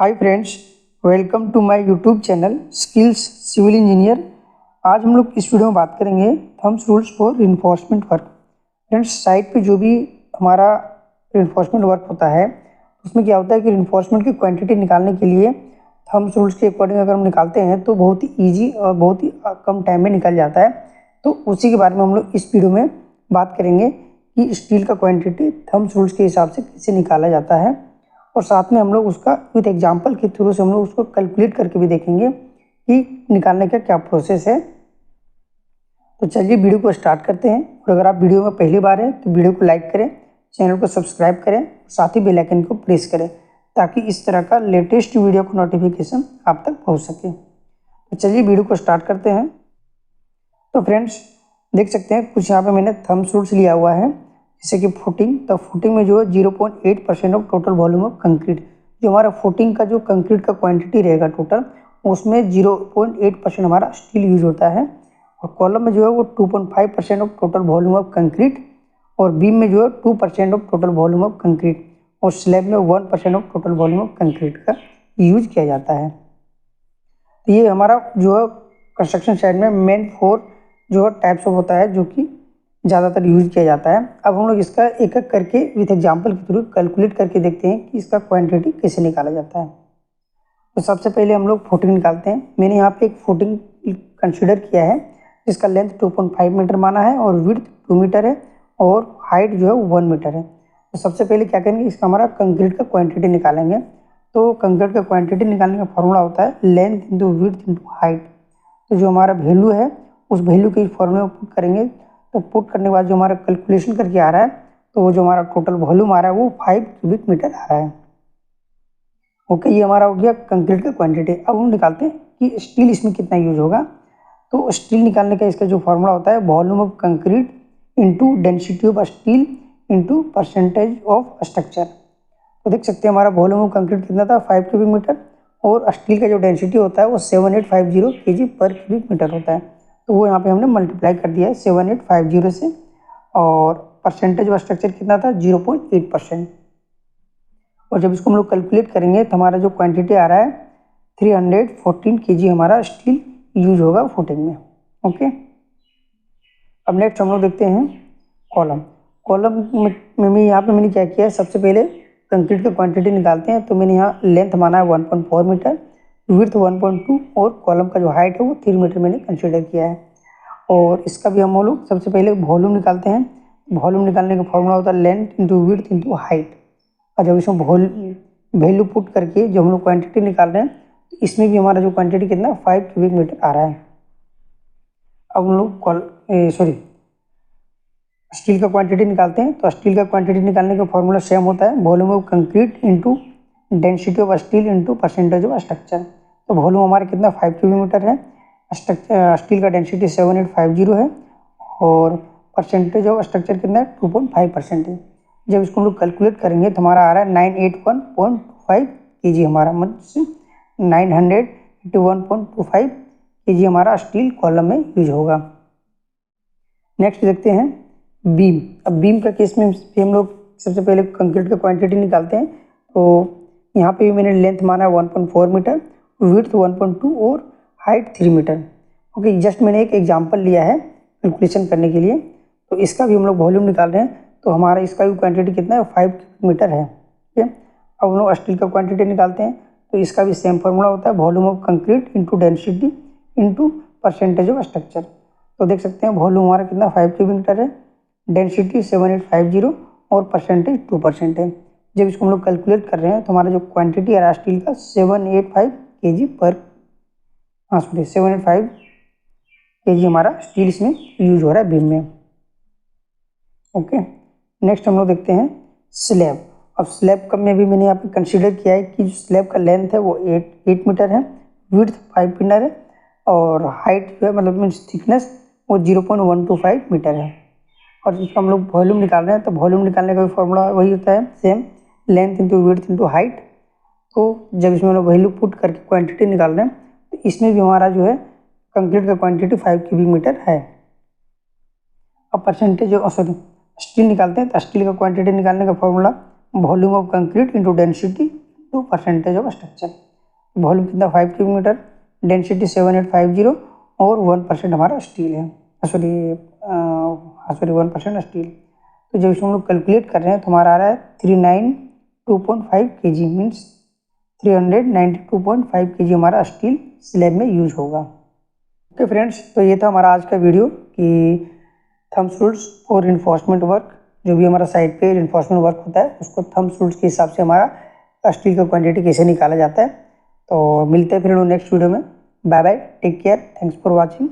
Hi friends, welcome to my YouTube channel skills civil engineer. आज हम लोग इस वीडियो में बात करेंगे thumbs rules for reinforcement work. Friends, site पे जो भी हमारा रिइंफोर्समेंट वर्क होता है उसमें क्या होता है कि रिइंफोर्समेंट की क्वांटिटी निकालने के लिए थम्स रूल्स के अकॉर्डिंग अगर हम निकालते हैं तो बहुत ही ईजी और बहुत ही कम टाइम में निकल जाता है। तो उसी के बारे में हम लोग इस वीडियो में बात करेंगे कि स्टील का क्वांटिटी थम्स रूल्स के हिसाब से कैसे निकाला जाता है, और साथ में हम लोग उसका विद एग्जांपल के थ्रू से हम लोग उसको कैलकुलेट करके भी देखेंगे कि निकालने का क्या प्रोसेस है। तो चलिए वीडियो को स्टार्ट करते हैं। और अगर आप वीडियो में पहली बार हैं तो वीडियो को लाइक करें, चैनल को सब्सक्राइब करें, साथ ही बेल आइकन को प्रेस करें ताकि इस तरह का लेटेस्ट वीडियो का नोटिफिकेशन आप तक पहुंच सके। तो चलिए वीडियो को स्टार्ट करते हैं। तो फ्रेंड्स, देख सकते हैं कुछ यहाँ पे मैंने थम्स रूल्स लिया हुआ है, जैसे कि फुटिंग। तो फुटिंग में जो है 0.8% of total volume of concrete, जो हमारा फुटिंग का जो कंक्रीट का क्वांटिटी रहेगा टोटल, उसमें 0.8% हमारा स्टील यूज होता है। और कॉलम में जो है वो 2.5% of total volume of concrete, और बीम में जो है 2% of total volume of concrete, और स्लैब में 1% of total volume of concrete का यूज किया जाता है। तो ये हमारा जो है कंस्ट्रक्शन साइड में मेन 4 जो टाइप्स ऑफ होता है जो कि ज़्यादातर यूज किया जाता है। अब हम लोग इसका एक एक करके विथ एग्जांपल के थ्रू कैलकुलेट करके देखते हैं कि इसका क्वांटिटी कैसे निकाला जाता है। तो सबसे पहले हम लोग फुटिंग निकालते हैं। मैंने यहाँ पे एक फुटिंग कंसीडर किया है जिसका लेंथ 2.5 मीटर माना है, और विड्थ 2 मीटर है, और हाइट जो है 1 मीटर है। तो सबसे पहले क्या करेंगे, इसका हमारा कंक्रीट का क्वांटिटी निकालेंगे। तो कंक्रीट का क्वांटिटी निकालने का फॉर्मूला होता है length into width into height. तो जो हमारा वैल्यू है उस वैल्यू के फॉर्मूले में पुट करेंगे। तो पुट करने के बाद जो हमारा कैलकुलेशन करके आ रहा है, तो वो जो हमारा टोटल वॉल्यूम आ रहा है वो 5 क्यूबिक मीटर आ रहा है। ओके, ये हमारा हो गया कंक्रीट का क्वांटिटी। अब हम निकालते हैं कि स्टील इसमें कितना यूज होगा। तो स्टील निकालने का इसका जो फॉर्मूला होता है volume of concrete into density of steel into percentage of structure. तो देख सकते हैं हमारा वॉल्यूम ऑफ कंक्रीट कितना था, 5 क्यूबिक मीटर, और स्टील का जो डेंसिटी होता है वो 7850 kg पर क्यूबिक मीटर होता है। तो वो यहाँ पे हमने मल्टीप्लाई कर दिया है 7850 से, और परसेंटेज ऑफ स्ट्रक्चर कितना था 0.8%। और जब इसको हम लोग कैलकुलेट करेंगे तो हमारा जो क्वांटिटी आ रहा है 314 kg हमारा स्टील यूज होगा फुटिंग में। ओके, अब नेक्स्ट हम लोग देखते हैं कॉलम। कॉलम में यहाँ पे मैंने क्या किया है, सबसे पहले कंक्रीट का क्वांटिटी निकालते हैं। तो मैंने यहाँ लेंथ माना है 1.4 मीटर, विड्थ 1.2, और कॉलम का जो हाइट है वो 3 मीटर मैंने कंसीडर किया है। और इसका भी हम लोग सबसे पहले वॉल्यूम निकालते हैं। वॉल्यूम निकालने का फॉर्मूला होता है length into width into height. और जब इसमें वैल्यू पुट करके जो हम लोग क्वांटिटी निकाल रहे हैं, तो इसमें भी हमारा जो क्वांटिटी कितना 5 क्यूबिक मीटर आ रहा है। अब हम लोग स्टील का क्वांटिटी निकालते हैं। तो स्टील का क्वांटिटी निकालने का फॉर्मूला सेम होता है volume of concrete into density of steel into percentage of structure. तो वॉल्यूम हमारा कितना 5 क्यूबिक मीटर है, स्टील का डेंसिटी 7850 है, और परसेंटेज ऑफ स्ट्रक्चर कितना है 2.5% है। जब इसको हम लोग कैलकुलेट करेंगे तो हमारा आ रहा है 981.5 kg, हमारा मतलब 981.25 kg हमारा स्टील कॉलम में यूज होगा। नेक्स्ट देखते हैं बीम। अब बीम का केस में भी हम लोग सबसे पहले कंक्रीट का क्वांटिटी निकालते हैं। तो यहाँ पे भी मैंने लेंथ माना है 1.4 मीटर, विड्थ 1.2, और हाइट 3 मीटर। ओके, जस्ट मैंने एक एग्जांपल लिया है कैलकुलेशन करने के लिए। तो इसका भी हम लोग वॉल्यूम निकाल रहे हैं। तो हमारा इसका भी क्वांटिटी कितना है 5 मीटर है। ठीक है, अब हम लोग स्टील का क्वांटिटी निकालते हैं। तो इसका भी सेम फॉर्मूला होता है volume of concrete into density into percentage of structure. तो देख सकते हैं वॉल्यूम हमारा कितना 5 क्यूबिक मीटर है, डेंसिटी 7850, और परसेंटेज 2% है। जब इसको हम लोग कैलकुलेट कर रहे हैं तो हमारा जो क्वांटिटी आ रहा है स्टील का 785 kg पर 785 kg हमारा स्टील इसमें यूज हो रहा है बीम में। ओके, नेक्स्ट हम लोग देखते हैं स्लैब। अब स्लैब का में भी मैंने यहाँ पे कंसीडर किया है कि जो स्लैब का लेंथ है वो 8 मीटर है, विड्थ 5 मीटर है, और हाइट जो है मतलब मीन्स थिकनेस वो 0.125 मीटर है। और जिसका हम लोग वॉल्यूम निकाल रहे हैं तो वॉल्यूम निकालने का भी फॉर्मूला वही होता है same, length into width into height. तो जब इसमें हम लोग वैल्यू पुट करके क्वांटिटी निकाल रहे हैं तो इसमें भी हमारा जो है कंक्रीट का क्वांटिटी 5 क्यूबिक मीटर है। अब परसेंटेज स्टील निकालते हैं। तो स्टील का क्वांटिटी निकालने का formula volume of concrete into density to percentage of structure. Volume कितना 5 क्यूबिक मीटर, डेंसिटी 7850 और 1% हमारा स्टील है, सॉरी 1% स्टील। तो जब इसमें हम लोग कैलकुलेट कर रहे हैं तो हमारा आ रहा है 392.5 kg, मीन्स 392.5 kg हमारा स्टील स्लैब में यूज होगा। ओके फ्रेंड्स, तो ये था हमारा आज का वीडियो कि thumbs rules for reinforcement work. जो भी हमारा साइड पे रिइंफोर्समेंट वर्क होता है उसको थम्स रूल्स के हिसाब से हमारा स्टील का क्वांटिटी कैसे निकाला जाता है। तो मिलते हैं फिर नेक्स्ट वीडियो में। Bye bye, take care, thanks for watching.